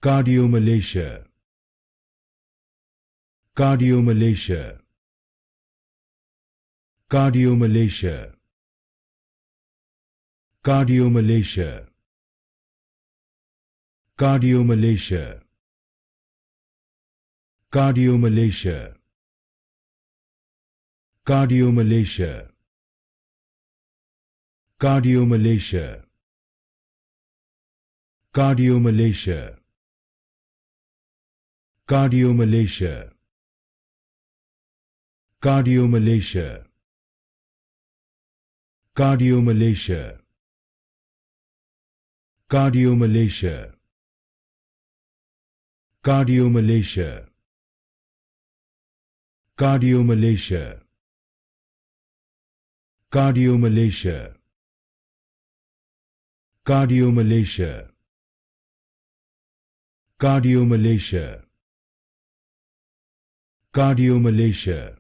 Cardiomalacia, Cardiomalacia, Cardiomalacia, Cardiomalacia, Cardiomalacia, Cardiomalacia, Cardiomalacia, Cardiomalacia, Cardiomalacia, Cardiomalacia, Cardiomalacia, Cardiomalacia, Cardiomalacia, Cardiomalacia, Cardiomalacia, Cardiomalacia, Cardiomalacia, Cardiomalacia, Cardiomalacia,